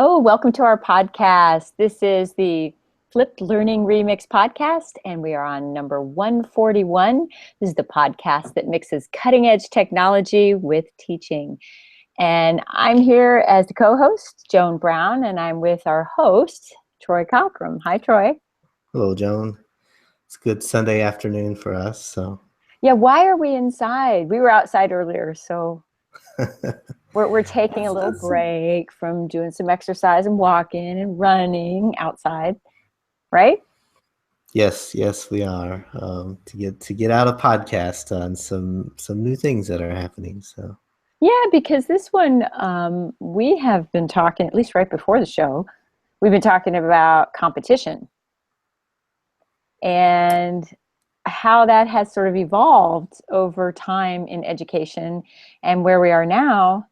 Oh, welcome to our podcast. This is the Flipped Learning Remix podcast, and we are on number 141. This is the podcast that mixes cutting edge technology with teaching. And I'm here as the co-host, Joan Brown, and I'm with our host, Troy Cockrum. Hi, Troy. Hello, Joan. It's a good Sunday afternoon for us. Yeah, why are we inside? We were outside earlier, so we're taking a little break from doing some exercise and walking and running outside, right? yes, we are to get out a podcast on some new things that are happening. So Yeah, because this one, we have been talking, at least right before the show, we've been talking about competition and how that has sort of evolved over time in education and where we are now,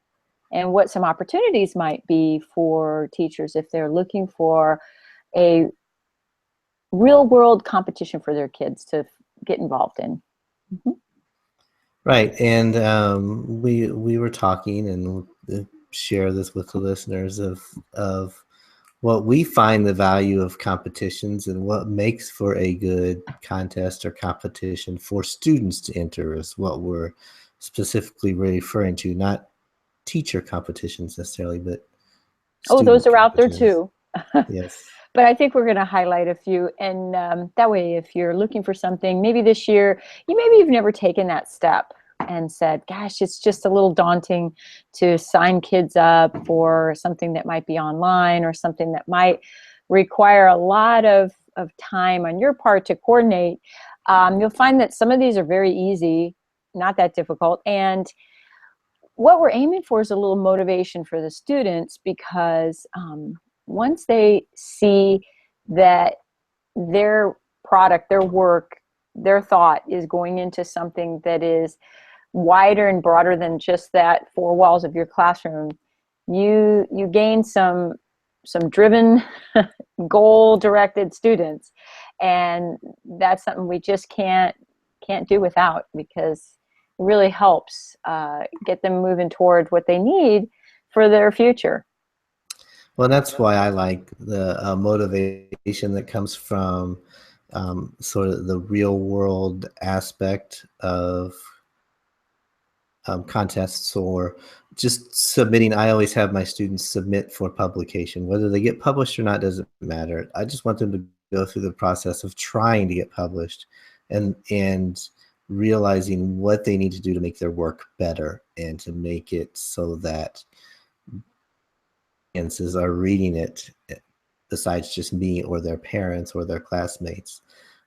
and what some opportunities might be for teachers if they're looking for a real world competition for their kids to get involved in. Mm-hmm. right, and we were talking and share this with the listeners of what we find the value of competitions and what makes for a good contest or competition for students to enter is what we're specifically referring to, not teacher competitions necessarily, but Oh, those student are out there competitions. too. Yes. But I think we're going to highlight a few. And that way, if you're looking for something, maybe this year, maybe you've never taken that step and said, gosh, it's just a little daunting to sign kids up for something that might be online or something that might require a lot of time on your part to coordinate. You'll find that some of these are very easy, not that difficult. And what we're aiming for is a little motivation for the students, because once they see that their product, their work, their thought is going into something that is wider and broader than just that four walls of your classroom, you gain some driven, goal directed students, and that's something we just can't do without, because it really helps get them moving toward what they need for their future. Well, that's why I like the motivation that comes from sort of the real world aspect of contests or just submitting. I always have my students submit for publication. Whether they get published or not doesn't matter. I just want them to go through the process of trying to get published and realizing what they need to do to make their work better and to make it so that audiences are reading it besides just me or their parents or their classmates.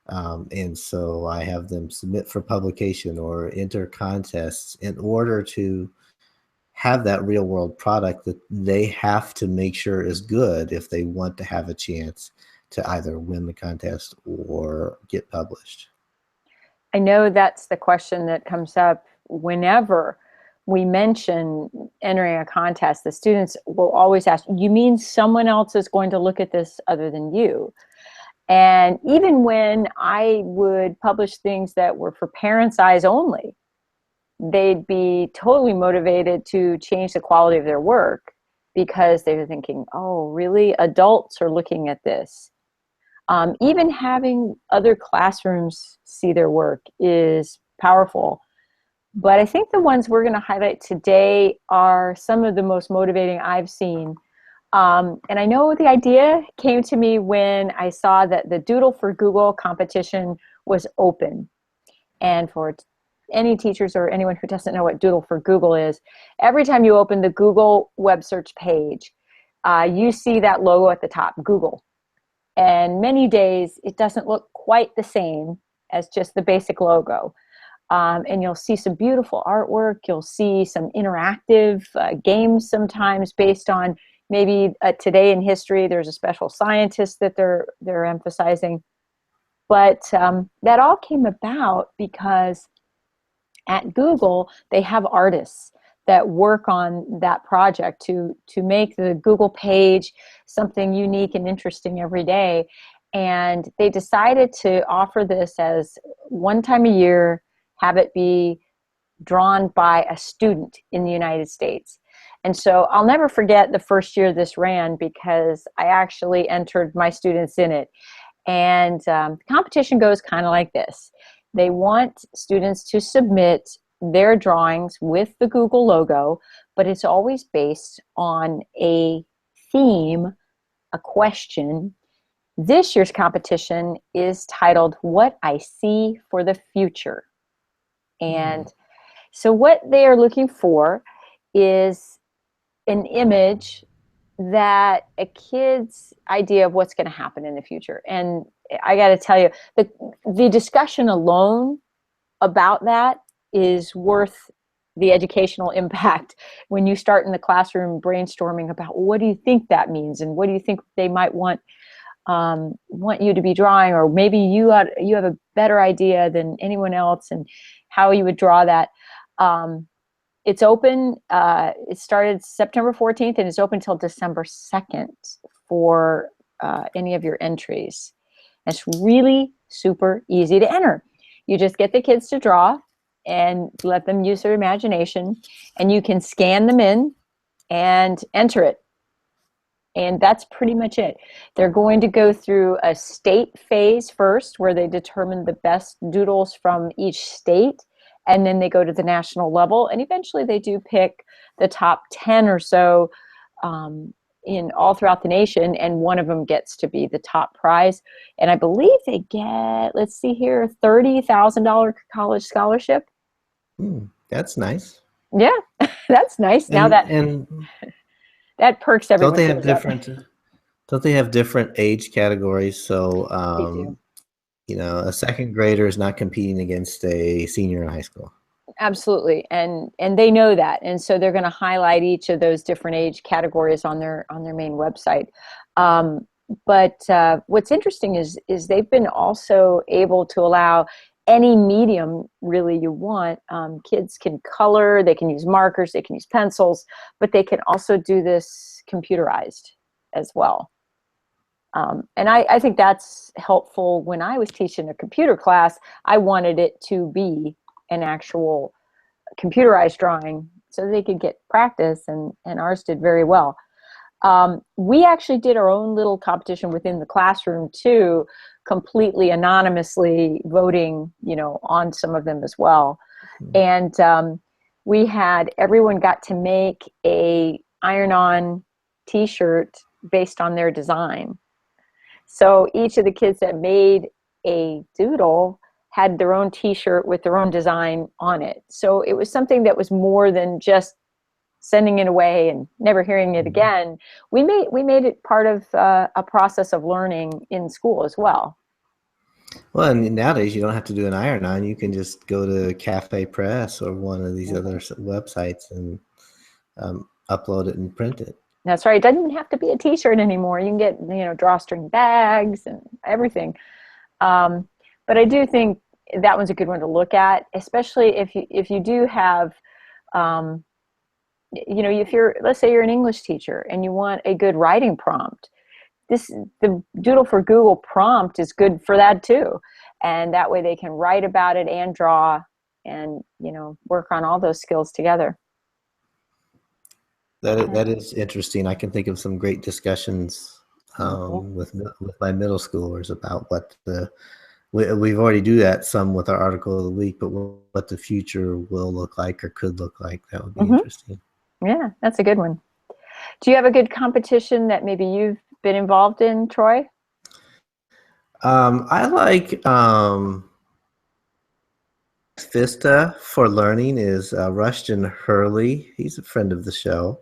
And so I have them submit for publication or enter contests in order to have that real world product that they have to make sure is good if they want to have a chance to either win the contest or get published. I know that's the question that comes up whenever we mention entering a contest. The students will always ask, you mean someone else is going to look at this other than you? And even when I would publish things that were for parents' eyes only, they'd be totally motivated to change the quality of their work, because they were thinking, oh, really? Adults are looking at this. Even having other classrooms see their work is powerful. But I think the ones we're going to highlight today are some of the most motivating I've seen. And I know the idea came to me when I saw that the Doodle for Google competition was open. And for any teachers or anyone who doesn't know what Doodle for Google is, every time you open the Google web search page, you see that logo at the top, Google. And many days it doesn't look quite the same as just the basic logo. And you'll see some beautiful artwork. You'll see some interactive games sometimes based on maybe today in history. There's a special scientist that they're emphasizing. But that all came about because at Google, they have artists that work on that project to make the Google page something unique and interesting every day. And they decided to offer this as one time a year, have it be drawn by a student in the United States. And so I'll never forget the first year this ran, because I actually entered my students in it. And the competition goes kind of like this. They want students to submit their drawings with the Google logo, but it's always based on a theme, a question. This year's competition is titled "What I See for the Future." And so what they are looking for is an image that a kid's idea of what's going to happen in the future. And I got to tell you, the discussion alone about that is worth the educational impact when you start in the classroom brainstorming about, well, what do you think that means, and what do you think they might want you to be drawing, or maybe you have a better idea than anyone else, and how you would draw that. It's open. It started September 14th, and it's open until December 2nd for any of your entries. And it's really super easy to enter. You just get the kids to draw and let them use their imagination, and you can scan them in and enter it. And that's pretty much it. They're going to go through a state phase first, where they determine the best doodles from each state. And then they go to the national level. And eventually they do pick the top 10 or so in all throughout the nation. And one of them gets to be the top prize. And I believe they get, let's see here, $30,000 college scholarship. That's nice. Yeah, that's nice. Now that perks everyone. Don't they have different age categories? So, They do. A second grader is not competing against a senior in high school. Absolutely. And they know that. And so they're going to highlight each of those different age categories on their main website. But what's interesting is they've been also able to allow any medium really you want. Kids can color, they can use markers, they can use pencils, but they can also do this computerized as well. And I think that's helpful. When I was teaching a computer class, I wanted it to be an actual computerized drawing so they could get practice, and ours did very well. We actually did our own little competition within the classroom too, completely anonymously voting, on some of them as well. And we had, everyone got to make a Ironon t-shirt based on their design. So each of the kids that made a doodle had their own t-shirt with their own design on it. So it was something that was more than just sending it away and never hearing it again. We made it part of a process of learning in school as well. Well, and nowadays you don't have to do an Ironon. You can just go to Cafe Press or one of these other websites and upload it and print it. That's right. It doesn't even have to be a t-shirt anymore. You can get, drawstring bags and everything. But I do think that one's a good one to look at, especially if you do have, if you're, let's say you're an English teacher and you want a good writing prompt. The Doodle for Google prompt is good for that too. And that way they can write about it and draw and, work on all those skills together. That is interesting. I can think of some great discussions with my middle schoolers about what we've already do that some with our article of the week, but what the future will look like or could look like. That would be interesting. Yeah, that's a good one. Do you have a good competition that maybe you've been involved in, Troy? I like Vista for learning is Rushton Hurley. He's a friend of the show.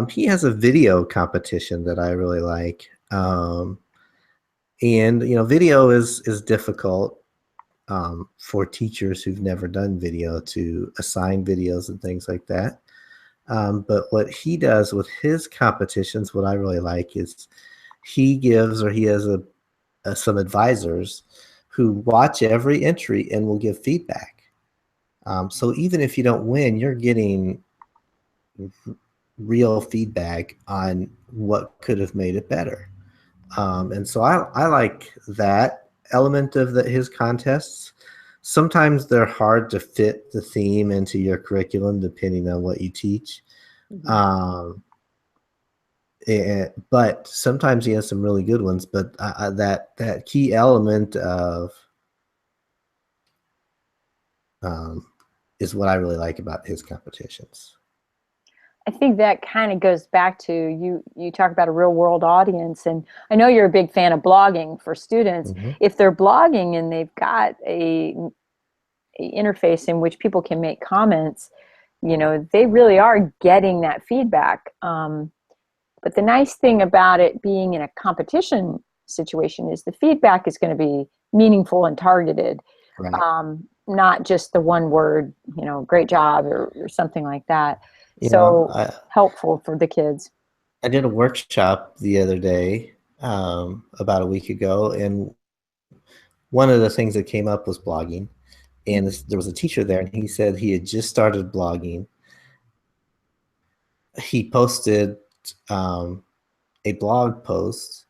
He has a video competition that I really like. And video is difficult for teachers who've never done video to assign videos and things like that. But what he does with his competitions, what I really like is he has some advisors who watch every entry and will give feedback. So even if you don't win, you're getting real feedback on what could have made it better. And so I like that element of his contests. Sometimes they're hard to fit the theme into your curriculum depending on what you teach. Mhm. Um, but sometimes he has some really good ones. But that key element of um, is what I really like about his competitions. I think that kind of goes back to you talk about a real world audience, and I know you're a big fan of blogging for students. Hmm. If they're blogging and they've got a interface in which people can make comments, they really are getting that feedback. But the nice thing about it being in a competition situation is the feedback is going to be meaningful and targeted, Right. not just the one word, great job or something like that. You know, So helpful for the kids. I did a workshop the other day, about a week ago, and one of the things that came up was blogging. And there was a teacher there, and he said he had just started blogging. He posted um, a blog post,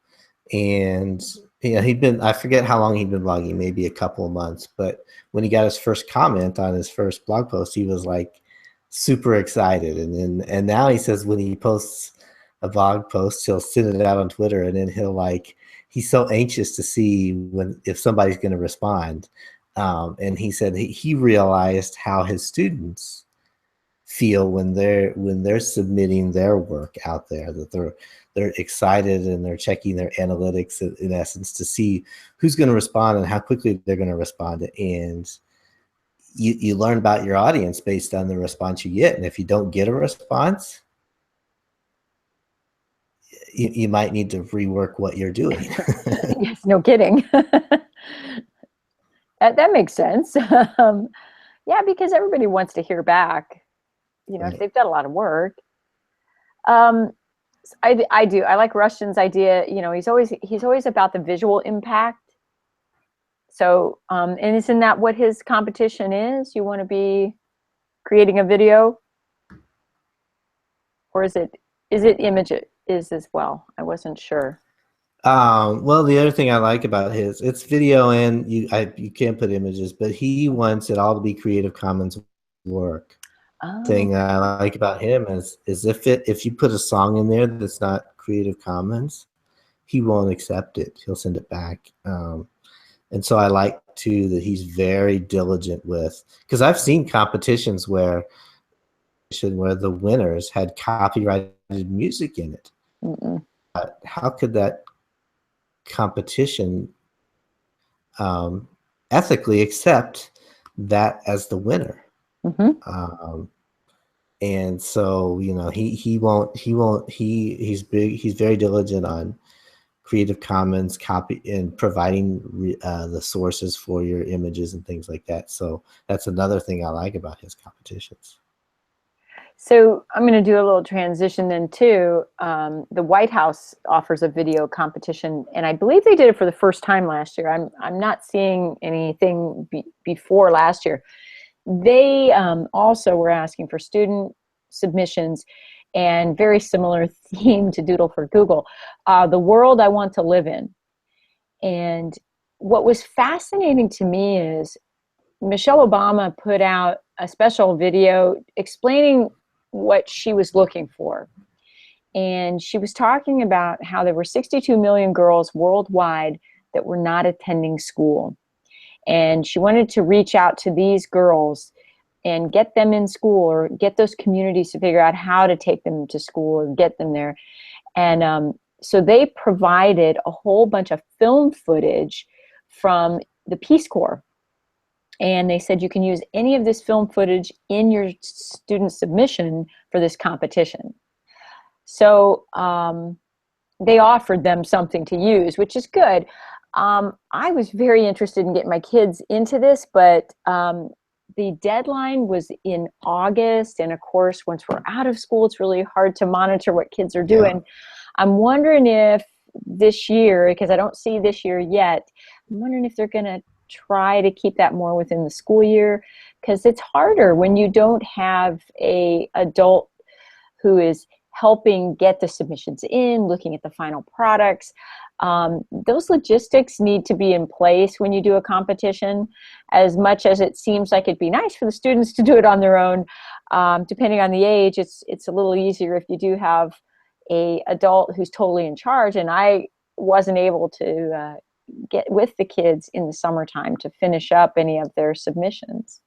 and he'd been, I forget how long he'd been blogging, maybe a couple of months, but when he got his first comment on his first blog post, he was like super excited. And now he says when he posts a blog post, he'll send it out on Twitter, and then he's so anxious to see if somebody's going to respond. And he said he realized how his students feel when they're submitting their work out there, that they're excited and they're checking their analytics in essence to see who's going to respond and how quickly they're going to respond. And you learn about your audience based on the response you get. And if you don't get a response, you might need to rework what you're doing. Yes, no kidding. That makes sense. Yeah, because everybody wants to hear back, if Right. they've done a lot of work. Um, I do. I like Rushton's idea. He's always about the visual impact. So, and isn't that what his competition is? You want to be creating a video, or is it image is as well? I wasn't sure. Well, the other thing I like about it's video, and you can't put images, but he wants it all to be Creative Commons work. Oh, Thing I like about him is if you put a song in there that's not Creative Commons, he won't accept it. He'll send it back. And so I like too that he's very diligent with, because I've seen competitions where the winners had copyrighted music in it. mm-mm. How could that competition um, ethically accept that as the winner? Mm-hmm. Um, and so he's very diligent on Creative Commons copy and providing the sources for your images and things like that. So that's another thing I like about his competitions. So I'm going to do a little transition then too. The White House offers a video competition, and I believe they did it for the first time last year. I'm not seeing anything before last year. They also were asking for student submissions, and very similar theme to Doodle for Google, the world I want to live in. And what was fascinating to me is Michelle Obama put out a special video explaining what she was looking for. And she was talking about how there were 62 million girls worldwide that were not attending school. And she wanted to reach out to these girls and get them in school, or get those communities to figure out how to take them to school or get them there. And so they provided a whole bunch of film footage from the Peace Corps. And they said you can use any of this film footage in your student submission for this competition. So they offered them something to use, which is good. I was very interested in getting my kids into this, but the deadline was in August. And of course, once we're out of school, it's really hard to monitor what kids are Yeah. doing. I'm wondering if this year, because I don't see this year yet, I'm wondering if they're going to try to keep that more within the school year, because it's harder when you don't have a adult who is helping get the submissions in, looking at the final products. Those logistics need to be in place when you do a competition. As much as it seems like it'd be nice for the students to do it on their own, Depending on the age, it's a little easier if you do have a adult who's totally in charge. And I wasn't able to get with the kids in the summertime to finish up any of their submissions.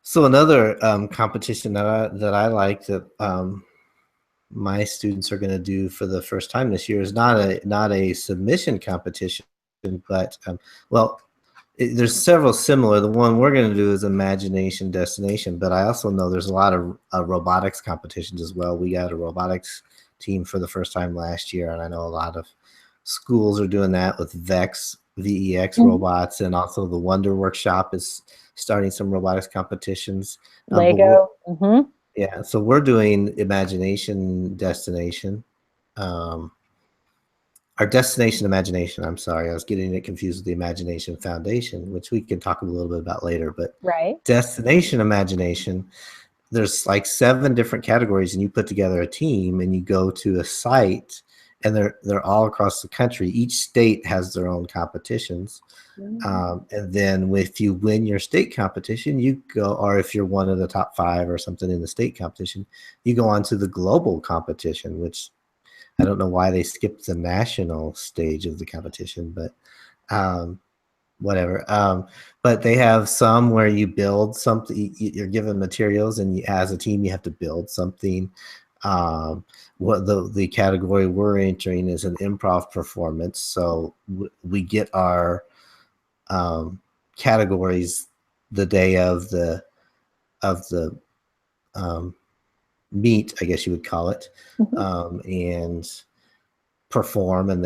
So another competition that I like that my students are going to do for the first time this year is not a submission competition, but well, there's several similar. The one we're going to do is Imagination Destination, but I also know there's a lot of robotics competitions as well. We got a robotics team for the first time last year, and I know a lot of schools are doing that with VEX robots, and also the Wonder Workshop is starting some robotics competitions. Lego. Yeah, so we're doing Imagination Destination. Our Destination Imagination, I'm sorry, I was getting it confused with the Imagination Foundation, which we can talk a little bit about later. But Right. Destination Imagination, there's like 7 different categories, and you put together a team and you go to a site, and they're all across the country. Each state has their own competitions. And then if you win your state competition, you go, or if you're one of the top 5 or something in the state competition, you go on to the global competition, which I don't know why they skipped the national stage of the competition, but whatever. But they have some where you build something, you're given materials, and as a team, you have to build something. What the category we're entering is an improv performance. So we get our categories the day of the meet, I guess you would call it, and perform, and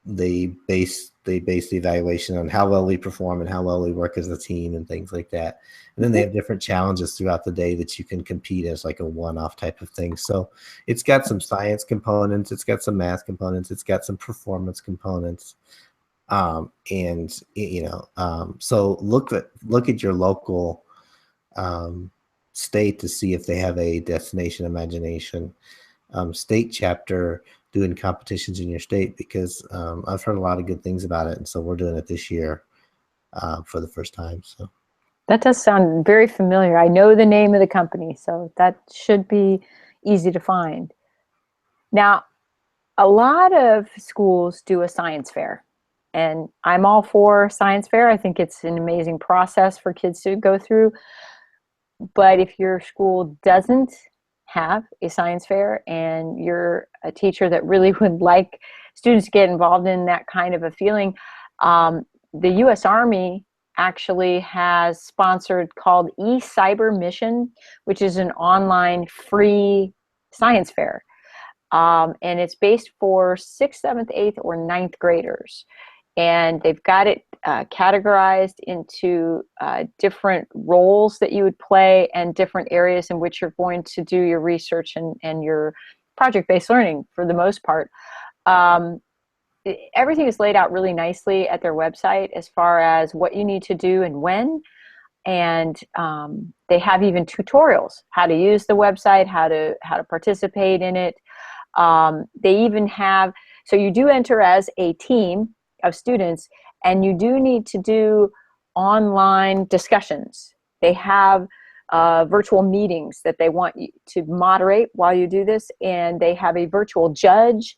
they base the evaluation on how well we perform and how well we work as a team and things like that. And then they have different challenges throughout the day that you can compete as like a one-off type of thing. So it's got some science components, it's got some math components, it's got some performance components. And so look at your local state to see if they have a Destination Imagination state chapter doing competitions in your state, because I've heard a lot of good things about it, and so we're doing it this year for the first time. So that does sound very familiar. I know the name of the company, so that should be easy to find. Now, a lot of schools do a science fair, and I'm all for science fair. I think it's an amazing process for kids to go through. But if your school doesn't have a science fair and you're a teacher that really would like students to get involved in that kind of a feeling, the U.S. Army actually has sponsored called eCyber Mission, which is an online free science fair. And it's based for 6th, 7th, 8th, or 9th graders. And they've got it categorized into different roles that you would play and different areas in which you're going to do your research and your project-based learning for the most part. Everything is laid out really nicely at their website as far as what you need to do and when. And they have even tutorials, how to use the website, how to participate in it. They even have, so you do enter as a team of students, and you do need to do online discussions. They have virtual meetings that they want you to moderate while you do this, and they have a virtual judge.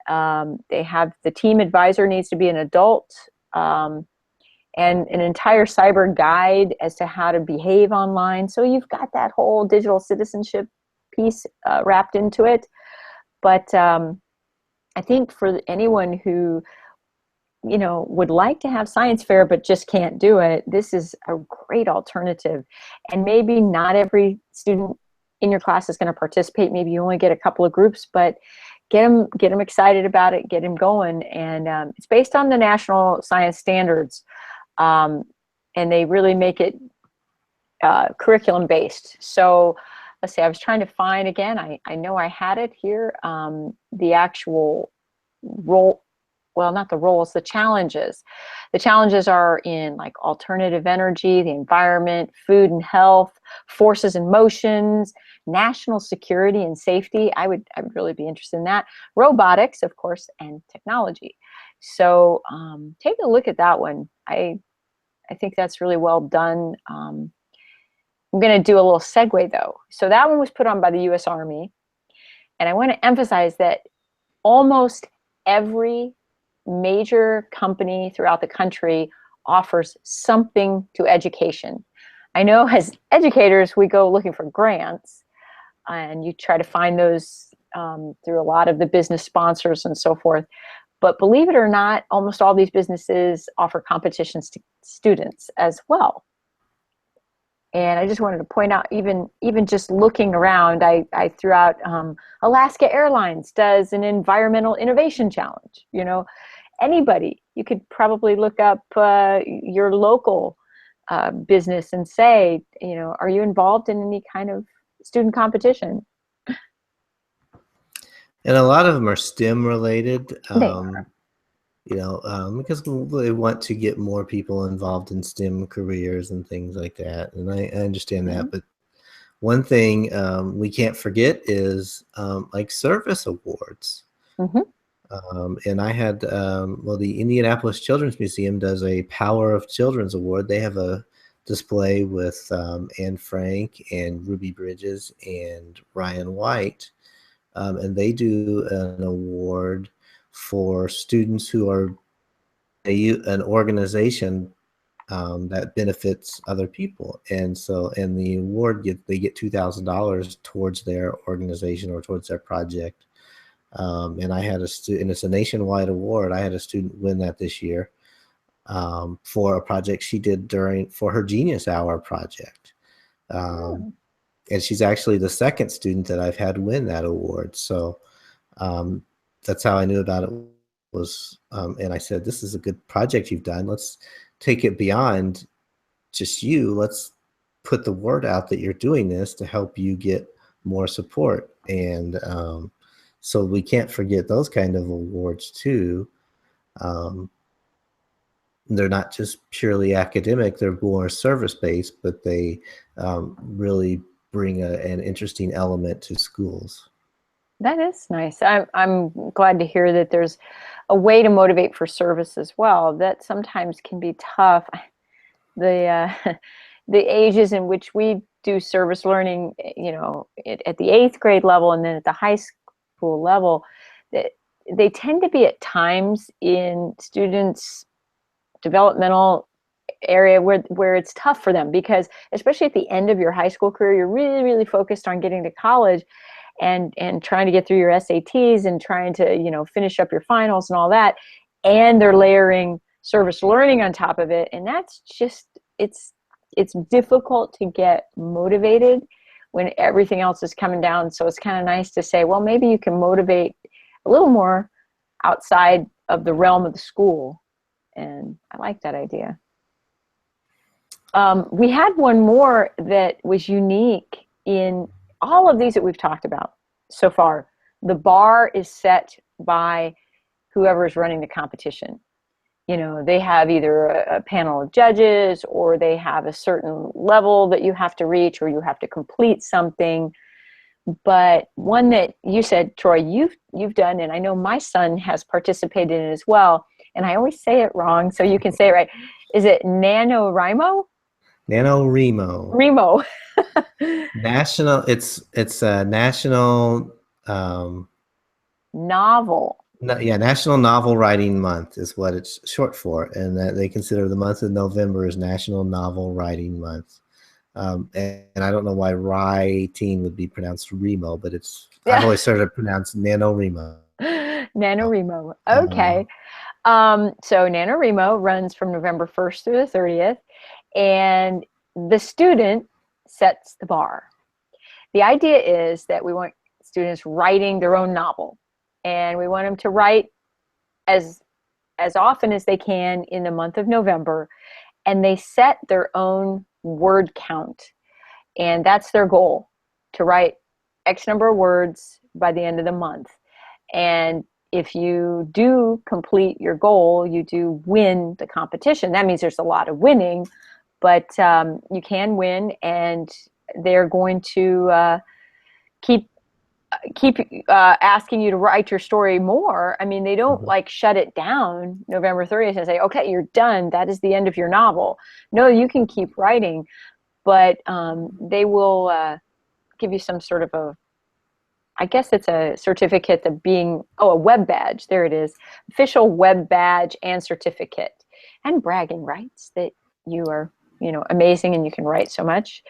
They have the team advisor needs to be an adult, and an entire cyber guide as to how to behave online. So you've got that whole digital citizenship piece wrapped into it. But I think for anyone who would like to have science fair but just can't do it, this is a great alternative. And maybe not every student in your class is going to participate. Maybe you only get a couple of groups, but get them excited about it, get them going. And it's based on the national science standards, and they really make it curriculum based. So let's see, I was trying to find again, I know I had it here, the actual role, well, not the roles, the challenges. The challenges are in like alternative energy, the environment, food and health, forces and motions, national security and safety. I would really be interested in that. Robotics, of course, and technology. So take a look at that one. I think that's really well done. I'm going to do a little segue though. So that one was put on by the U.S. Army. And I want to emphasize that almost every major company throughout the country offers something to education. I know as educators, we go looking for grants and you try to find those through a lot of the business sponsors and so forth. But believe it or not, almost all these businesses offer competitions to students as well. And I just wanted to point out, even just looking around, I threw out Alaska Airlines does an environmental innovation challenge. You know, anybody, you could probably look up your local business and say, you know, are you involved in any kind of student competition? And a lot of them are STEM related. They are. Because they want to get more people involved in STEM careers and things like that. And I understand Mm-hmm. that. But one thing we can't forget is like service awards. Mm-hmm. And I had, the Indianapolis Children's Museum does a Power of Children's Award. They have a display with Anne Frank and Ruby Bridges and Ryan White. And they do an award for students who are an organization that benefits other people, and the award they get $2,000 towards their organization or towards their project. And I had a student, and it's a nationwide award. I had a student win that this year for a project she did for her Genius Hour project. And she's actually the second student that I've had win that award. So that's how I knew about it and I said, this is a good project you've done. Let's take it beyond just you. Let's put the word out that you're doing this to help you get more support. And so we can't forget those kind of awards too. They're not just purely academic, they're more service-based, but they really bring an interesting element to schools. That is nice. I'm glad to hear that there's a way to motivate for service as well. That sometimes can be tough. The the ages in which we do service learning, you know, at the 8th grade level and then at the high school level, they tend to be at times in students' developmental area where it's tough for them, because especially at the end of your high school career, you're really focused on getting to college and trying to get through your SATs and trying to, you know, finish up your finals and all that, and they're layering service learning on top of it, and that's just it's difficult to get motivated when everything else is coming down. So it's kind of nice to say, well, maybe you can motivate a little more outside of the realm of the school, and I like that idea. We had one more that was unique in all of these that we've talked about so far. The bar is set by whoever is running the competition. You know, they have either a panel of judges, or they have a certain level that you have to reach, or you have to complete something. But one that you said, Troy, you've done, and I know my son has participated in it as well, and I always say it wrong, so you can say it right. Is it NaNoWriMo? NaNoWrimo. Remo. National, it's a national, Novel. National Novel Writing Month is what it's short for, and that they consider the month of November as National Novel Writing Month. And I don't know why writing would be pronounced Remo, but I've always heard it pronounced NaNoWrimo. NaNoWrimo. Okay. So NaNoWrimo runs from November 1st through the 30th, and the student sets the bar. The idea is that we want students writing their own novel, and we want them to write as often as they can in the month of November, and they set their own word count, and that's their goal, to write X number of words by the end of the month. And if you do complete your goal, you do win the competition. That means there's a lot of winning, but you can win, and they're going to keep asking you to write your story more. I mean, they don't like shut it down November 30th and say, okay, you're done. That is the end of your novel. No, you can keep writing. but they will give you some sort of I guess it's a certificate of being, oh, a web badge. There it is. Official web badge and certificate. And bragging rights that you are, amazing and you can write so much.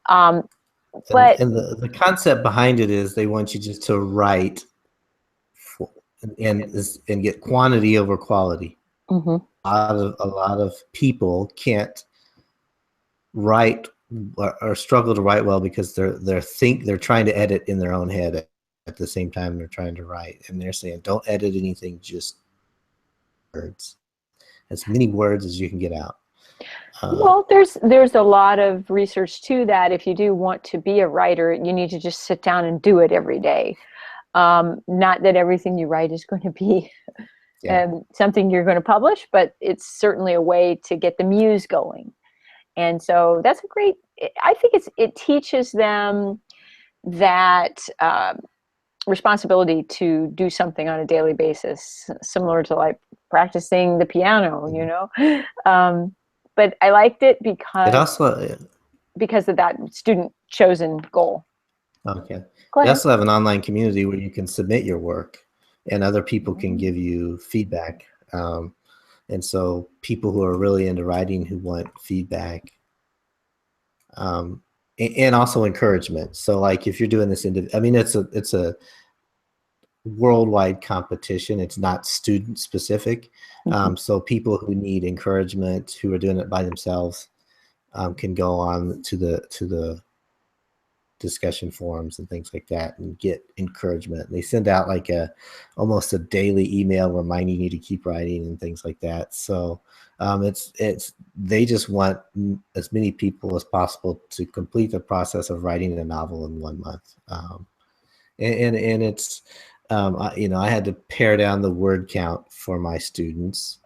Um, And, but and the concept behind it is they want you just to write for, and get quantity over quality. mhm. A lot of people can't write or struggle to write well because they're trying to edit in their own head at the same time they're trying to write, and they're saying don't edit anything, just words, as many words as you can get out. Well, there's a lot of research to that. If you do want to be a writer, you need to just sit down and do it every day. Not that everything you write is going to be Yeah. something you're going to publish, but it's certainly a way to get the muse going. And so that's a great. I think it teaches them that responsibility to do something on a daily basis, similar to like practicing the piano, but I liked it It also because of that student chosen goal. Okay. Go They ahead. also have an online community where you can submit your work and other people can give you feedback. And so people who are really into writing who want feedback, and also encouragement. So like if you're doing this, I mean, it's a worldwide competition. It's not student specific. Mhm. So people who need encouragement, who are doing it by themselves, can go on to the discussion forums and things like that and get encouragement. And they send out like almost a daily email reminding you to keep writing and things like that. So they just want as many people as possible to complete the process of writing a novel in 1 month. And it's I had to pare down the word count for my students.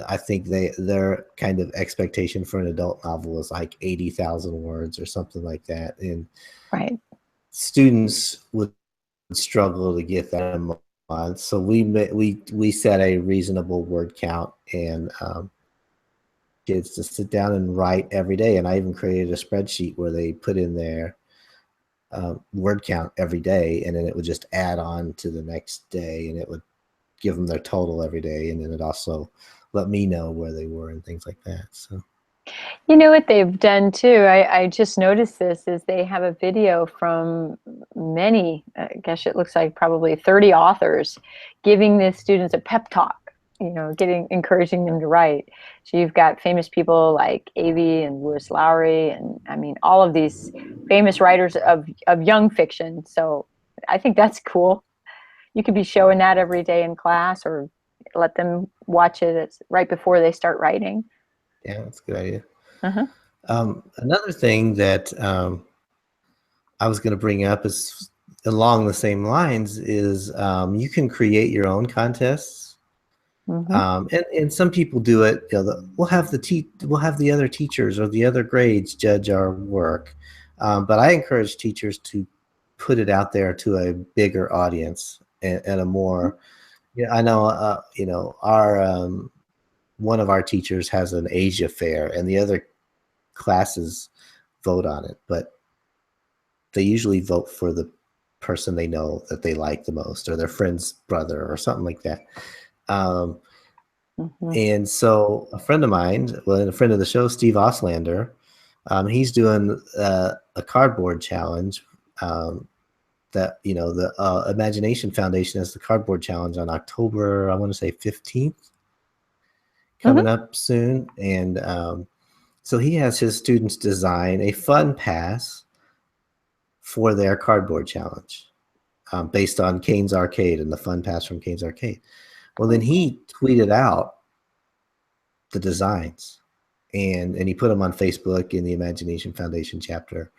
I think their kind of expectation for an adult novel is like 80,000 words or something like that, and Right. students would struggle to get that in a month. So we set a reasonable word count, and kids to sit down and write every day. And I even created a spreadsheet where they put in their word count every day, and then it would just add on to the next day, and it would give them their total every day, and then it also let me know where they were and things like that. So You know what they've done too? I just noticed this is they have a video from many, gosh, it looks like probably 30 authors giving the students a pep talk, encouraging them to write. So you've got famous people like Avey and Lewis Lowry, and I mean, all of these famous writers of young fiction. So I think that's cool. You could be showing that every day in class or let them watch it right before they start writing. yeah, that's a good idea. Uh-huh. Another thing that I was going to bring up is along the same lines is you can create your own contests. Mm-hmm. And some people do it. We'll have the other teachers or the other grades judge our work, but I encourage teachers to put it out there to a bigger audience and a more. Yeah, I know. Our one of our teachers has an Asia fair, and the other classes vote on it, but they usually vote for the person they know that they like the most, or their friend's brother, or something like that. Um, Mm-hmm. And so a friend of mine, well, a friend of the show, Steve Oslander, he's doing a cardboard challenge that, the Imagination Foundation has the cardboard challenge on October, I want to say 15th, Mm-hmm. coming up soon. And so he has his students design a fun pass for their cardboard challenge based on Kane's Arcade and the fun pass from Kane's Arcade. Well, then he tweeted out the designs, and he put them on Facebook in the Imagination Foundation chapter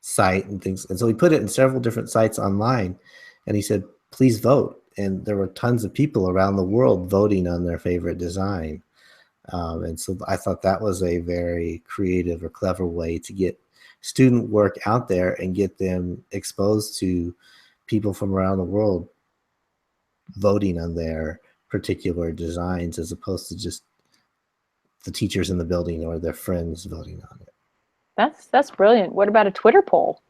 site and things. And so he put it in several different sites online, and he said, please vote. And there were tons of people around the world voting on their favorite design. And so I thought that was a very creative or clever way to get student work out there and get them exposed to people from around the world voting on their particular designs, as opposed to just the teachers in the building or their friends voting on it. That's brilliant. What about a Twitter poll?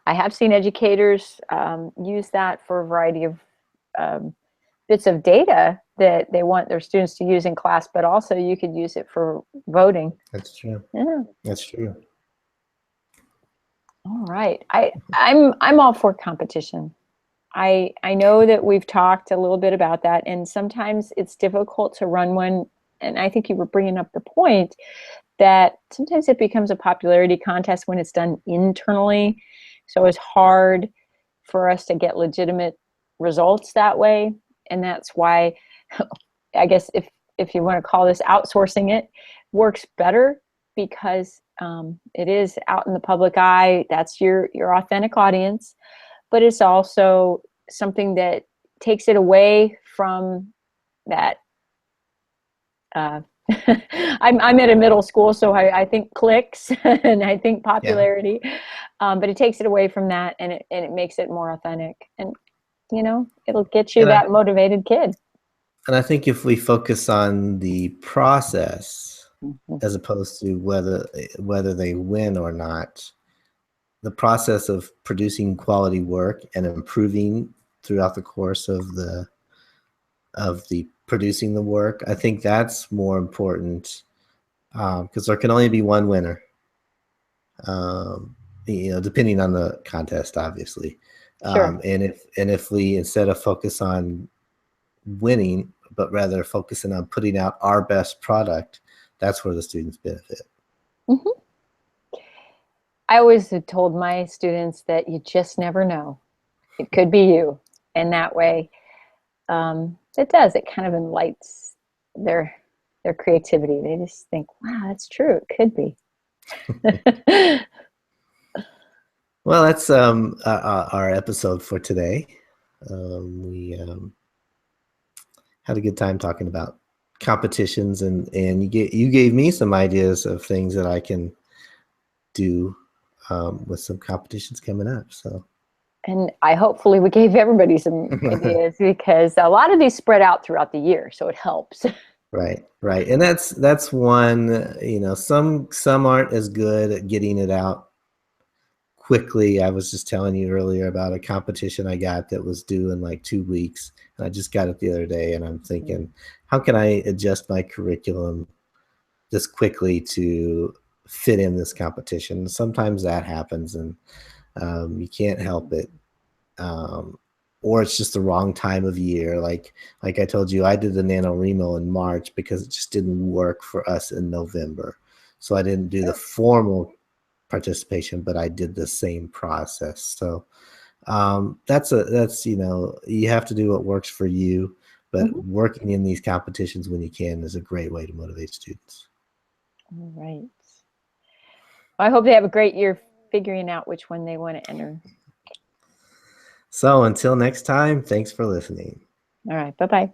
I have seen educators use that for a variety of bits of data that they want their students to use in class, but also you could use it for voting. That's true. Yeah. That's true. All right. I'm all for competition. I know that we've talked a little bit about that, and sometimes it's difficult to run one. And I think you were bringing up the point that sometimes it becomes a popularity contest when it's done internally. So it's hard for us to get legitimate results that way. And that's why I guess if you want to call this outsourcing, it works better because it is out in the public eye. That's your authentic audience, but it's also something that takes it away from that. I'm at a middle school, so I think clicks and I think popularity, but it takes it away from that, and it makes it more authentic, and it'll get you that motivated kid. And I think if we focus on the process Mm-hmm. as opposed to whether they win or not, the process of producing quality work and improving throughout the course of the producing the work, I think that's more important, because there can only be one winner, depending on the contest, obviously. Sure. And if we, instead of focus on winning, but rather focusing on putting out our best product, that's where the students benefit. Mm-hmm. I always have told my students that you just never know. It could be you. And that way, it does. It kind of enlightens their creativity. They just think, wow, that's true. It could be. Well, that's our episode for today. We had a good time talking about competitions, and you gave me some ideas of things that I can do with some competitions coming up. So, and hopefully we gave everybody some ideas, because a lot of these spread out throughout the year, so it helps. Right, and that's one. Some aren't as good at getting it out quickly. I was just telling you earlier about a competition I got that was due in like 2 weeks, and I just got it the other day, and I'm thinking, how can I adjust my curriculum this quickly to fit in this competition? Sometimes that happens, and you can't help it, or it's just the wrong time of year. Like I told you, I did the Nanowrimo in March because it just didn't work for us in November, so I didn't do the formal participation, but I did the same process. So that's you have to do what works for you, but working in these competitions when you can is a great way to motivate students. All right. Well, I hope they have a great year figuring out which one they want to enter. So until next time, thanks for listening. All right. Bye-bye.